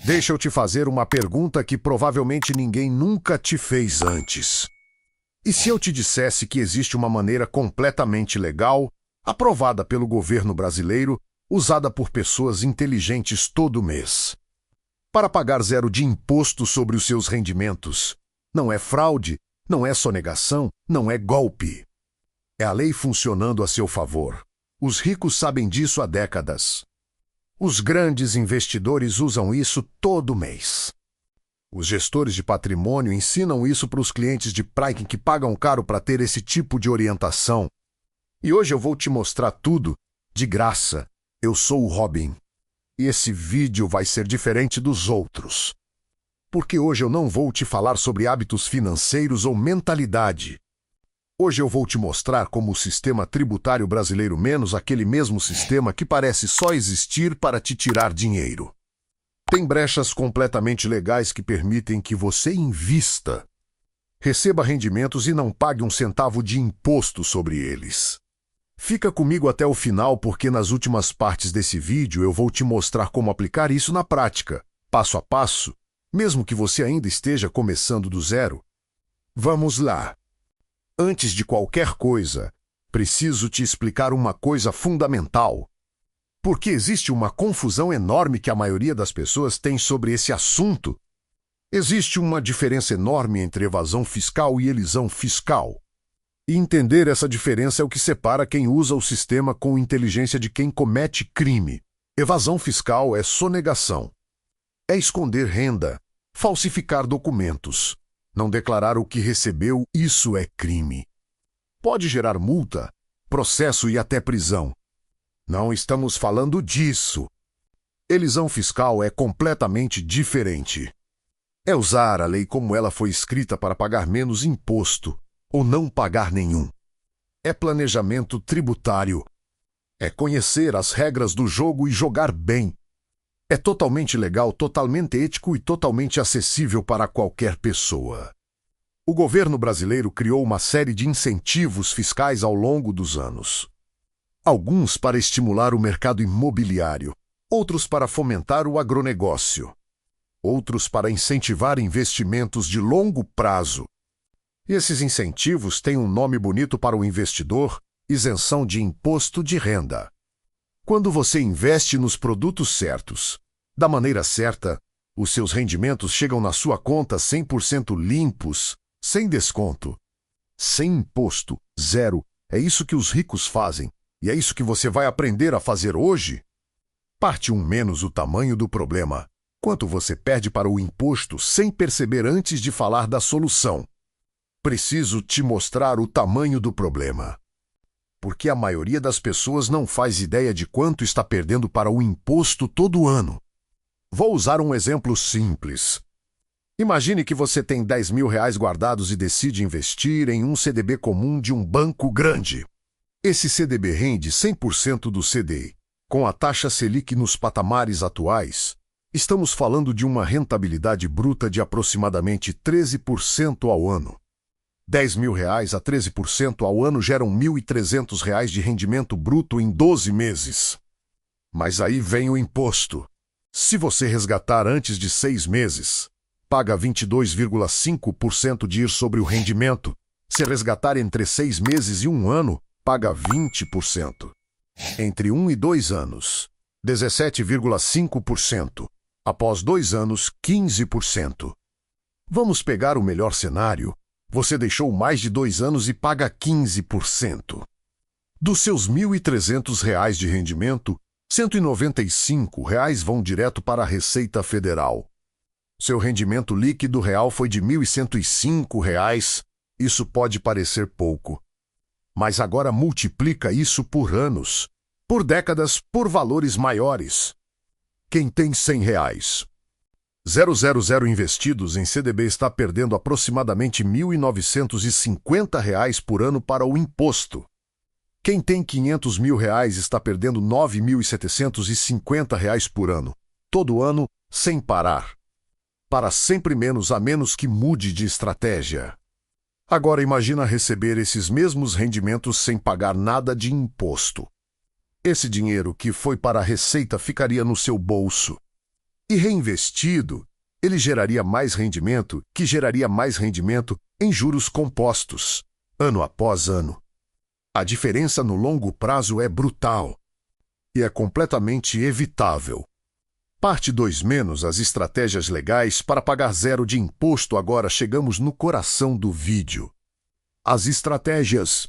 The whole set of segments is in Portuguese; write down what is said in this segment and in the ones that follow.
Deixa eu te fazer uma pergunta que provavelmente ninguém nunca te fez antes. E se eu te dissesse que existe uma maneira completamente legal, aprovada pelo governo brasileiro, usada por pessoas inteligentes todo mês, para pagar zero de imposto sobre os seus rendimentos? Não é fraude, não é sonegação, não é golpe. É a lei funcionando a seu favor. Os ricos sabem disso há décadas. Os grandes investidores usam isso todo mês. Os gestores de patrimônio ensinam isso para os clientes de praia que pagam caro para ter esse tipo de orientação. E hoje eu vou te mostrar tudo de graça. Eu sou o Robin. E esse vídeo vai ser diferente dos outros. Porque hoje eu não vou te falar sobre hábitos financeiros ou mentalidade. Hoje eu vou te mostrar como o sistema tributário brasileiro, menos aquele mesmo sistema que parece só existir para te tirar dinheiro, tem brechas completamente legais que permitem que você invista, receba rendimentos e não pague um centavo de imposto sobre eles. Fica comigo até o final, porque nas últimas partes desse vídeo eu vou te mostrar como aplicar isso na prática, passo a passo, mesmo que você ainda esteja começando do zero. Vamos lá. Antes de qualquer coisa, preciso te explicar uma coisa fundamental. Porque existe uma confusão enorme que a maioria das pessoas tem sobre esse assunto. Existe uma diferença enorme entre evasão fiscal e elisão fiscal. E entender essa diferença é o que separa quem usa o sistema com inteligência de quem comete crime. Evasão fiscal é sonegação. É esconder renda, falsificar documentos. Não declarar o que recebeu, isso é crime. Pode gerar multa, processo e até prisão. Não estamos falando disso. Elisão fiscal é completamente diferente. É usar a lei como ela foi escrita para pagar menos imposto, ou não pagar nenhum. É planejamento tributário. É conhecer as regras do jogo e jogar bem. É totalmente legal, totalmente ético e totalmente acessível para qualquer pessoa. O governo brasileiro criou uma série de incentivos fiscais ao longo dos anos. Alguns para estimular o mercado imobiliário, outros para fomentar o agronegócio, outros para incentivar investimentos de longo prazo. E esses incentivos têm um nome bonito para o investidor: isenção de imposto de renda. Quando você investe nos produtos certos, da maneira certa, os seus rendimentos chegam na sua conta 100% limpos, sem desconto, sem imposto, zero. É isso que os ricos fazem, e é isso que você vai aprender a fazer hoje. Parte 1 menos o tamanho do problema. Quanto você perde para o imposto sem perceber antes de falar da solução. Preciso te mostrar o tamanho do problema. Porque a maioria das pessoas não faz ideia de quanto está perdendo para o imposto todo ano. Vou usar um exemplo simples. Imagine que você tem R$10.000 guardados e decide investir em um CDB comum de um banco grande. Esse CDB rende 100% do CDI. Com a taxa Selic nos patamares atuais, estamos falando de uma rentabilidade bruta de aproximadamente 13% ao ano. R$10.000 a 13% ao ano geram R$1.300 de rendimento bruto em 12 meses. Mas aí vem o imposto. Se você resgatar antes de 6 meses, paga 22,5% de IR sobre o rendimento. Se resgatar entre 6 meses e 1 ano, paga 20%. Entre 1 e 2 anos, 17,5%. Após 2 anos, 15%. Vamos pegar o melhor cenário. Você deixou mais de 2 anos e paga 15%. Dos seus R$1.300 de rendimento, R$195 vão direto para a Receita Federal. Seu rendimento líquido real foi de R$1.105. Isso pode parecer pouco. Mas agora multiplica isso por anos, por décadas, por valores maiores. Quem tem R$100, 000 investidos em CDB está perdendo aproximadamente R$1.950 por ano para o imposto. Quem tem R$500.000 está perdendo R$9.750 por ano, todo ano, sem parar. Para sempre menos, a menos que mude de estratégia. Agora imagina receber esses mesmos rendimentos sem pagar nada de imposto. Esse dinheiro que foi para a Receita ficaria no seu bolso. E reinvestido, ele geraria mais rendimento, que geraria mais rendimento em juros compostos, ano após ano. A diferença no longo prazo é brutal e é completamente evitável. Parte 2 menos as estratégias legais para pagar zero de imposto. Agora chegamos no coração do vídeo. As estratégias.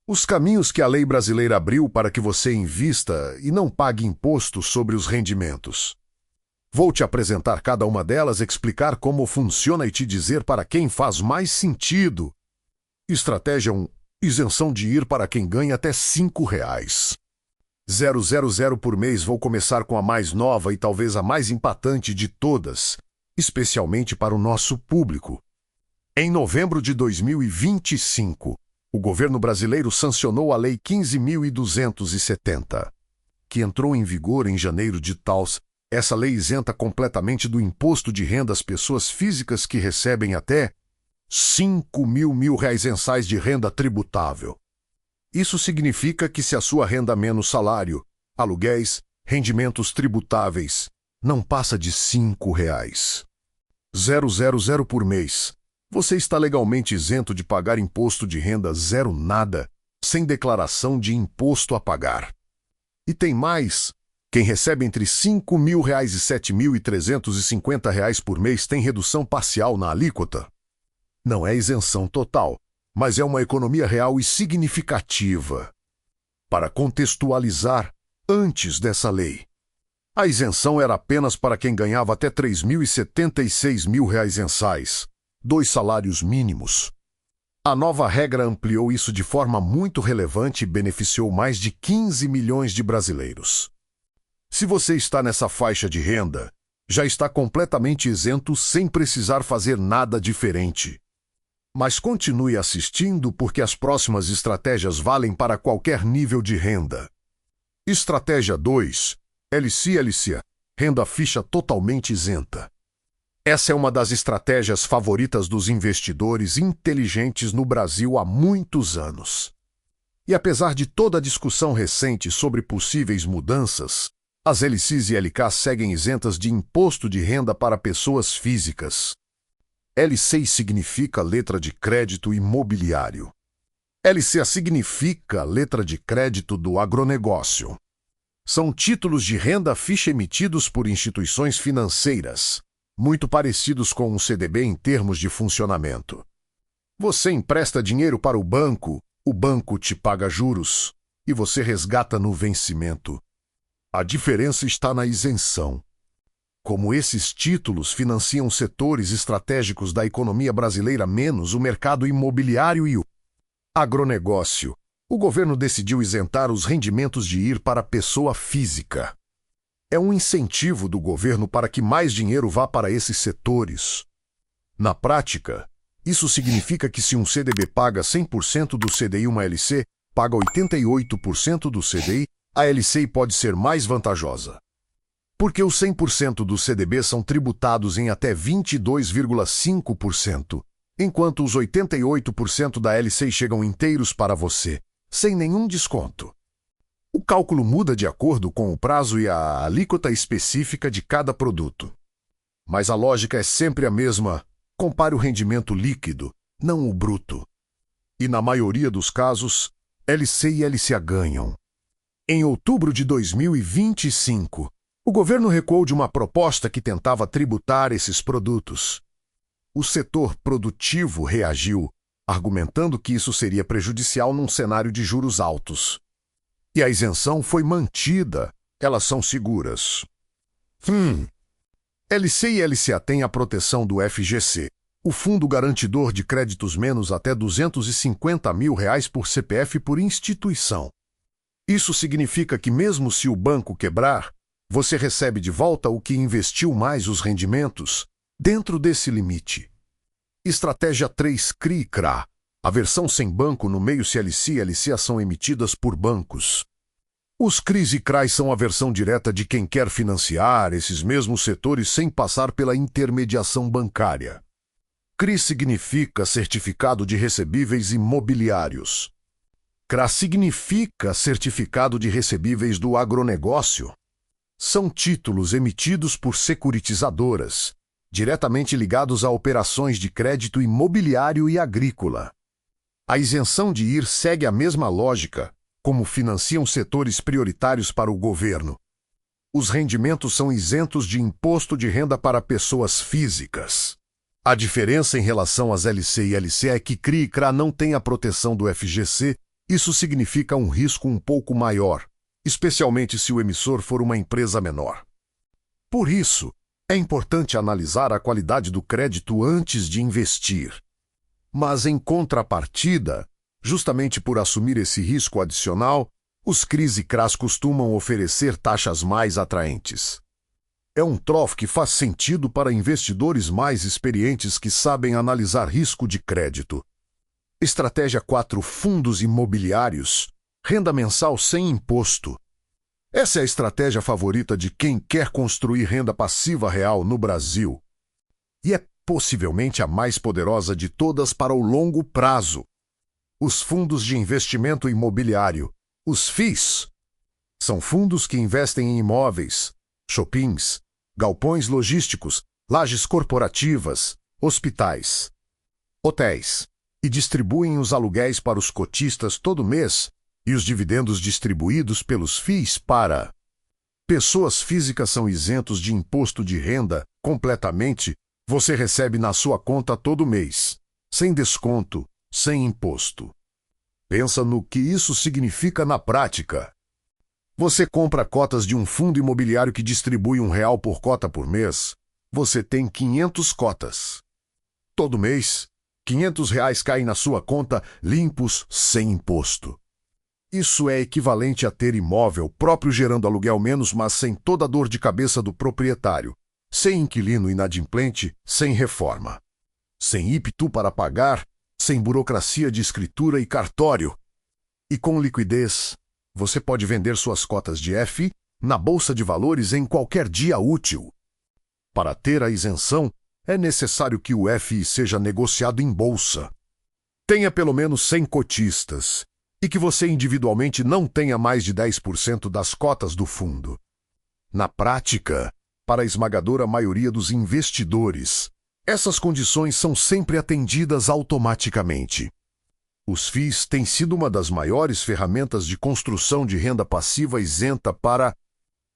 Os caminhos que a lei brasileira abriu para que você invista e não pague imposto sobre os rendimentos. Vou te apresentar cada uma delas, explicar como funciona e te dizer para quem faz mais sentido. Estratégia 1. Isenção de IR para quem ganha até R$ 5,00. 000 por mês. Vou começar com a mais nova e talvez a mais impactante de todas, especialmente para o nosso público. Em novembro de 2025, o governo brasileiro sancionou a Lei 15.270, que entrou em vigor em janeiro de tals. Essa lei isenta completamente do imposto de renda as pessoas físicas que recebem até R$ 5.000 mensais de renda tributável. Isso significa que se a sua renda menos salário, aluguéis, rendimentos tributáveis, não passa de R$ 5,00. 000 por mês. Você está legalmente isento de pagar imposto de renda zero nada, sem declaração de imposto a pagar. E tem mais. Quem recebe entre R$ 5.000 e R$ 7.350 por mês tem redução parcial na alíquota. Não é isenção total, mas é uma economia real e significativa. Para contextualizar, antes dessa lei, a isenção era apenas para quem ganhava até R$ 3.076.000 mensais, 2 salários mínimos. A nova regra ampliou isso de forma muito relevante e beneficiou mais de 15 milhões de brasileiros. Se você está nessa faixa de renda, já está completamente isento sem precisar fazer nada diferente. Mas continue assistindo porque as próximas estratégias valem para qualquer nível de renda. Estratégia 2. LC, renda fixa totalmente isenta. Essa é uma das estratégias favoritas dos investidores inteligentes no Brasil há muitos anos. E apesar de toda a discussão recente sobre possíveis mudanças, as LCs e LKs seguem isentas de imposto de renda para pessoas físicas. LC significa letra de crédito imobiliário. LCA significa letra de crédito do agronegócio. São títulos de renda fixa emitidos por instituições financeiras, muito parecidos com um CDB em termos de funcionamento. Você empresta dinheiro para o banco te paga juros e você resgata no vencimento. A diferença está na isenção. Como esses títulos financiam setores estratégicos da economia brasileira menos o mercado imobiliário e o agronegócio, o governo decidiu isentar os rendimentos de IR para pessoa física. É um incentivo do governo para que mais dinheiro vá para esses setores. Na prática, isso significa que se um CDB paga 100% do CDI e uma LC paga 88% do CDI, a LC pode ser mais vantajosa. Porque os 100% do CDB são tributados em até 22,5%, enquanto os 88% da LC chegam inteiros para você, sem nenhum desconto. O cálculo muda de acordo com o prazo e a alíquota específica de cada produto. Mas a lógica é sempre a mesma. Compare o rendimento líquido, não o bruto. E na maioria dos casos, LC e LCA ganham. Em outubro de 2025, o governo recuou de uma proposta que tentava tributar esses produtos. O setor produtivo reagiu, argumentando que isso seria prejudicial num cenário de juros altos. E a isenção foi mantida. Elas são seguras. LC e LCA têm a proteção do FGC, o Fundo Garantidor de Créditos menos até R$ 250.000 por CPF por instituição. Isso significa que mesmo se o banco quebrar, você recebe de volta o que investiu mais os rendimentos, dentro desse limite. Estratégia 3 CRI e CRA. A versão sem banco no meio CLC e LCA são emitidas por bancos. Os CRIs e CRAs são a versão direta de quem quer financiar esses mesmos setores sem passar pela intermediação bancária. CRI significa Certificado de Recebíveis Imobiliários. CRA significa Certificado de Recebíveis do Agronegócio. São títulos emitidos por securitizadoras, diretamente ligados a operações de crédito imobiliário e agrícola. A isenção de IR segue a mesma lógica, como financiam setores prioritários para o governo. Os rendimentos são isentos de imposto de renda para pessoas físicas. A diferença em relação às LC e LC é que CRI e CRA não têm a proteção do FGC. Isso significa um risco um pouco maior, especialmente se o emissor for uma empresa menor. Por isso, é importante analisar a qualidade do crédito antes de investir. Mas, em contrapartida, justamente por assumir esse risco adicional, os CRIs e CRAs costumam oferecer taxas mais atraentes. É um trof que faz sentido para investidores mais experientes que sabem analisar risco de crédito. Estratégia 4: Fundos imobiliários. Renda mensal sem imposto. Essa é a estratégia favorita de quem quer construir renda passiva real no Brasil. E é possivelmente a mais poderosa de todas para o longo prazo. Os fundos de investimento imobiliário, os FIIs, são fundos que investem em imóveis, shoppings, galpões logísticos, lajes corporativas, hospitais, hotéis, e distribuem os aluguéis para os cotistas todo mês e os dividendos distribuídos pelos FIIs para pessoas físicas são isentos de imposto de renda completamente. Você recebe na sua conta todo mês, sem desconto, sem imposto. Pensa no que isso significa na prática. Você compra cotas de um fundo imobiliário que distribui R$1 por cota por mês. Você tem 500 cotas. Todo mês, R$500 caem na sua conta limpos, sem imposto. Isso é equivalente a ter imóvel próprio gerando aluguel menos, mas sem toda a dor de cabeça do proprietário, sem inquilino inadimplente, sem reforma, sem IPTU para pagar, sem burocracia de escritura e cartório. E com liquidez, você pode vender suas cotas de FI na Bolsa de Valores em qualquer dia útil. Para ter a isenção, é necessário que o FI seja negociado em bolsa. Tenha pelo menos 100 cotistas e que você individualmente não tenha mais de 10% das cotas do fundo. Na prática, para a esmagadora maioria dos investidores, essas condições são sempre atendidas automaticamente. Os FIIs têm sido uma das maiores ferramentas de construção de renda passiva isenta para a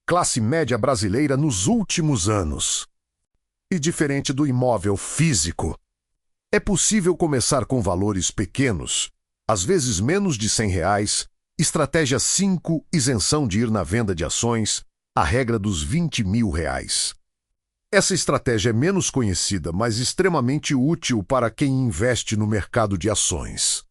classe média brasileira nos últimos anos. E diferente do imóvel físico, é possível começar com valores pequenos, às vezes menos de R$100. Estratégia 5: Isenção de IR na venda de ações, a regra dos R$20.000. Essa estratégia é menos conhecida, mas extremamente útil para quem investe no mercado de ações.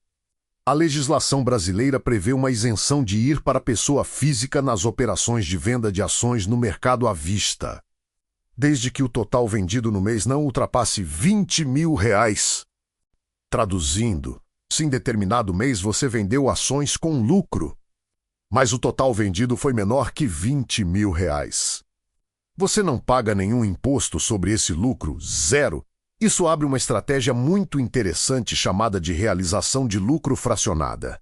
A legislação brasileira prevê uma isenção de IR para pessoa física nas operações de venda de ações no mercado à vista, desde que o total vendido no mês não ultrapasse R$20.000. Traduzindo, se em determinado mês você vendeu ações com lucro, mas o total vendido foi menor que R$20.000. Você não paga nenhum imposto sobre esse lucro, zero. Isso abre uma estratégia muito interessante chamada de realização de lucro fracionada.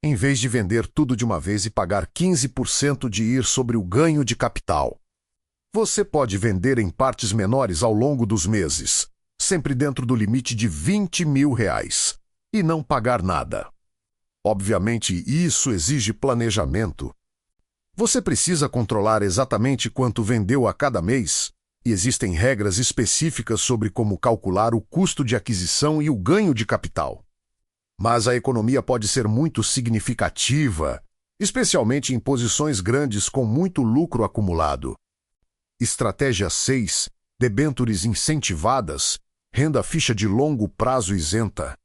Em vez de vender tudo de uma vez e pagar 15% de IR sobre o ganho de capital, você pode vender em partes menores ao longo dos meses, sempre dentro do limite de R$20.000, e não pagar nada. Obviamente, isso exige planejamento. Você precisa controlar exatamente quanto vendeu a cada mês, e existem regras específicas sobre como calcular o custo de aquisição e o ganho de capital. Mas a economia pode ser muito significativa, especialmente em posições grandes com muito lucro acumulado. Estratégia 6: Debêntures incentivadas, renda fixa de longo prazo isenta.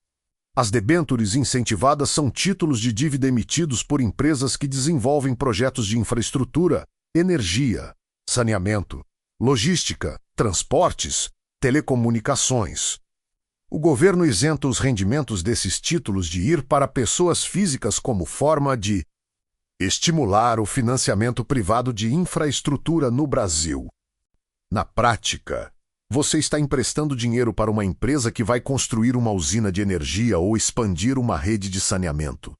As debêntures incentivadas são títulos de dívida emitidos por empresas que desenvolvem projetos de infraestrutura, energia, saneamento, logística, transportes, telecomunicações. O governo isenta os rendimentos desses títulos de IR para pessoas físicas como forma de estimular o financiamento privado de infraestrutura no Brasil. Na prática, você está emprestando dinheiro para uma empresa que vai construir uma usina de energia ou expandir uma rede de saneamento.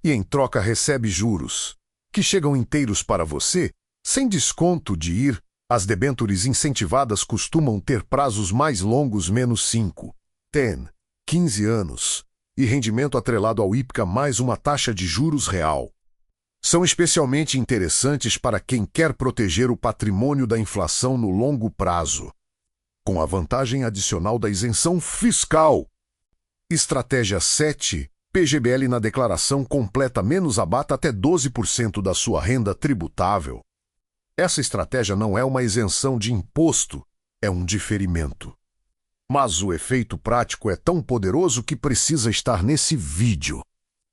E em troca recebe juros, que chegam inteiros para você Sem desconto de IR, as debêntures incentivadas costumam ter prazos mais longos menos 5, 10, 15 anos e rendimento atrelado ao IPCA mais uma taxa de juros real. São especialmente interessantes para quem quer proteger o patrimônio da inflação no longo prazo, com a vantagem adicional da isenção fiscal. Estratégia 7. PGBL na declaração completa menos abata até 12% da sua renda tributável. Essa estratégia não é uma isenção de imposto, é um diferimento. Mas o efeito prático é tão poderoso que precisa estar nesse vídeo.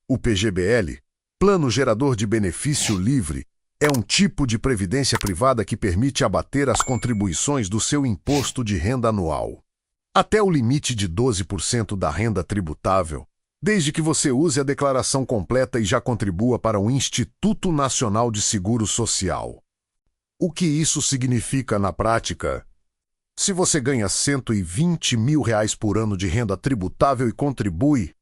O PGBL, Plano Gerador de Benefício Livre, é um tipo de previdência privada que permite abater as contribuições do seu imposto de renda anual até o limite de 12% da renda tributável, desde que você use a declaração completa e já contribua para o Instituto Nacional de Seguro Social. O que isso significa na prática? Se você ganha R$120 mil por ano de renda tributável e contribui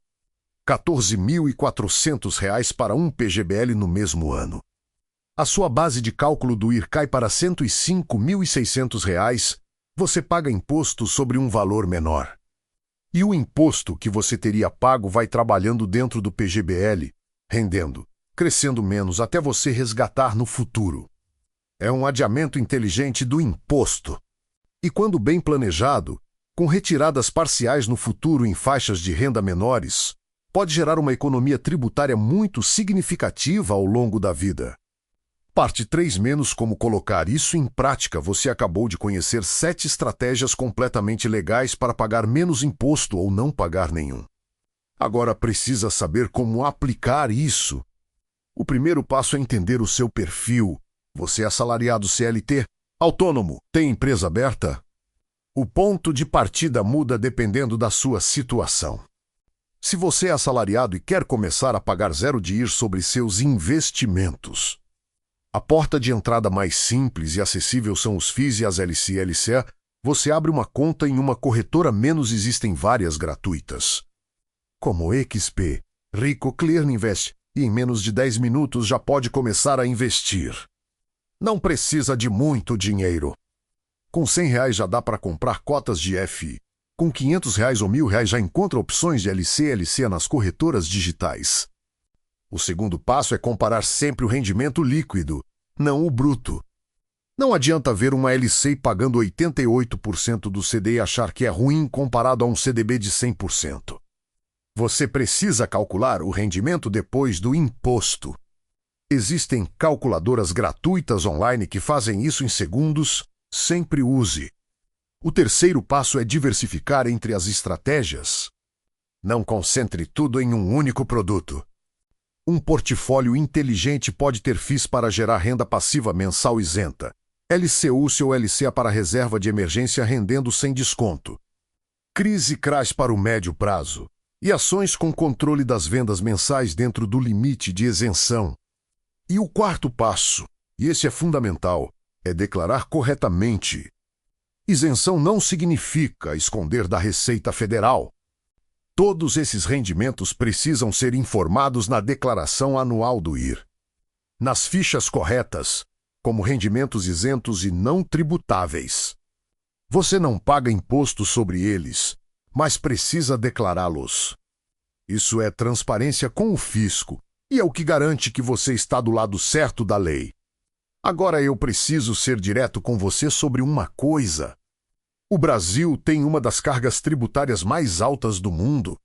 R$14.400 para um PGBL no mesmo ano, a sua base de cálculo do IR cai para R$105.600, você paga imposto sobre um valor menor. E o imposto que você teria pago vai trabalhando dentro do PGBL, rendendo, crescendo menos até você resgatar no futuro. É um adiamento inteligente do imposto. E quando bem planejado, com retiradas parciais no futuro em faixas de renda menores, pode gerar uma economia tributária muito significativa ao longo da vida. Parte 3 menos como colocar isso em prática. Você acabou de conhecer 7 estratégias completamente legais para pagar menos imposto ou não pagar nenhum. Agora precisa saber como aplicar isso. O primeiro passo é entender o seu perfil. Você é assalariado CLT, autônomo, tem empresa aberta? O ponto de partida muda dependendo da sua situação. Se você é assalariado e quer começar a pagar zero de IR sobre seus investimentos, a porta de entrada mais simples e acessível são os FIIs e as LC e LCA. Você abre uma conta em uma corretora menos existem várias gratuitas, como XP, Rico, ClearInvest, e em menos de 10 minutos já pode começar a investir. Não precisa de muito dinheiro. Com R$100 já dá para comprar cotas de FI. Com R$500 ou R$1.000 já encontra opções de LC e LCA nas corretoras digitais. O segundo passo é comparar sempre o rendimento líquido, não o bruto. Não adianta ver uma LC pagando 88% do CD e achar que é ruim comparado a um CDB de 100%. Você precisa calcular o rendimento depois do imposto. Existem calculadoras gratuitas online que fazem isso em segundos. Sempre use. O terceiro passo é diversificar entre as estratégias. Não concentre tudo em um único produto. Um portfólio inteligente pode ter FIIs para gerar renda passiva mensal isenta, LCUC ou LCA para reserva de emergência rendendo sem desconto, crise crash para o médio prazo e ações com controle das vendas mensais dentro do limite de isenção. E o quarto passo, e esse é fundamental, é declarar corretamente. Isenção não significa esconder da Receita Federal. Todos esses rendimentos precisam ser informados na declaração anual do IR. Nas fichas corretas, como rendimentos isentos e não tributáveis. Você não paga imposto sobre eles, mas precisa declará-los. Isso é transparência com o fisco e é o que garante que você está do lado certo da lei. Agora eu preciso ser direto com você sobre uma coisa. O Brasil tem uma das cargas tributárias mais altas do mundo.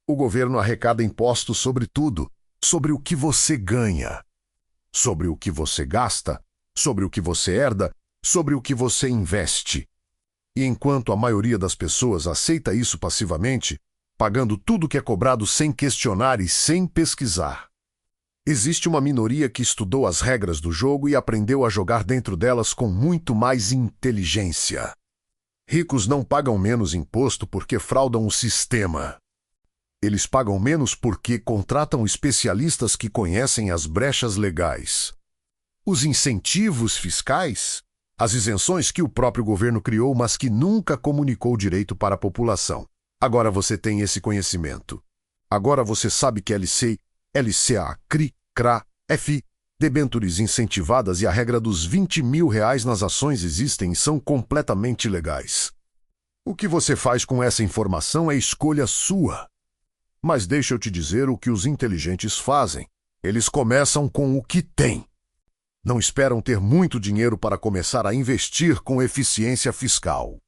O governo arrecada impostos sobre tudo, sobre o que você ganha, sobre o que você gasta, sobre o que você herda, sobre o que você investe. E enquanto a maioria das pessoas aceita isso passivamente, pagando tudo que é cobrado sem questionar e sem pesquisar, existe uma minoria que estudou as regras do jogo e aprendeu a jogar dentro delas com muito mais inteligência. Ricos não pagam menos imposto porque fraudam o sistema. Eles pagam menos porque contratam especialistas que conhecem as brechas legais. Os incentivos fiscais, as isenções que o próprio governo criou, mas que nunca comunicou direito para a população. Agora você tem esse conhecimento. Agora você sabe que LC, LCA, CRI, CRA, FI Debêntures incentivadas e a regra dos R$ 20.000 nas ações existem e são completamente legais. O que você faz com essa informação é escolha sua. Mas deixa eu te dizer o que os inteligentes fazem. Eles começam com o que têm. Não esperam ter muito dinheiro para começar a investir com eficiência fiscal.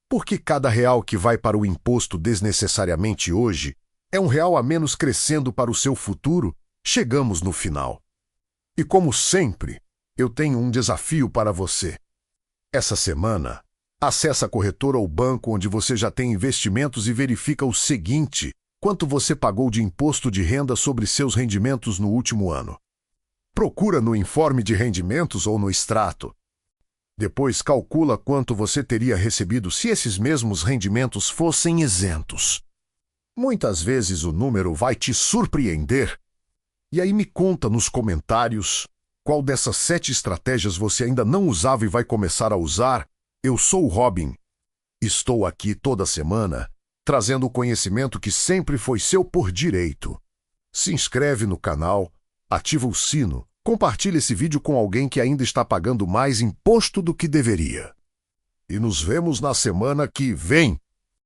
Porque cada real que vai para o imposto desnecessariamente hoje é um real a menos crescendo para o seu futuro, chegamos no final. E como sempre, eu tenho um desafio para você. Essa semana, acesse a corretora ou banco onde você já tem investimentos e verifica o seguinte: quanto você pagou de imposto de renda sobre seus rendimentos no último ano. Procura no informe de rendimentos ou no extrato. Depois calcula quanto você teria recebido se esses mesmos rendimentos fossem isentos. Muitas vezes o número vai te surpreender. E aí me conta nos comentários qual dessas 7 estratégias você ainda não usava e vai começar a usar. Eu sou o Robin. Estou aqui toda semana, trazendo o conhecimento que sempre foi seu por direito. Se inscreve no canal, ativa o sino, compartilhe esse vídeo com alguém que ainda está pagando mais imposto do que deveria. E nos vemos na semana que vem.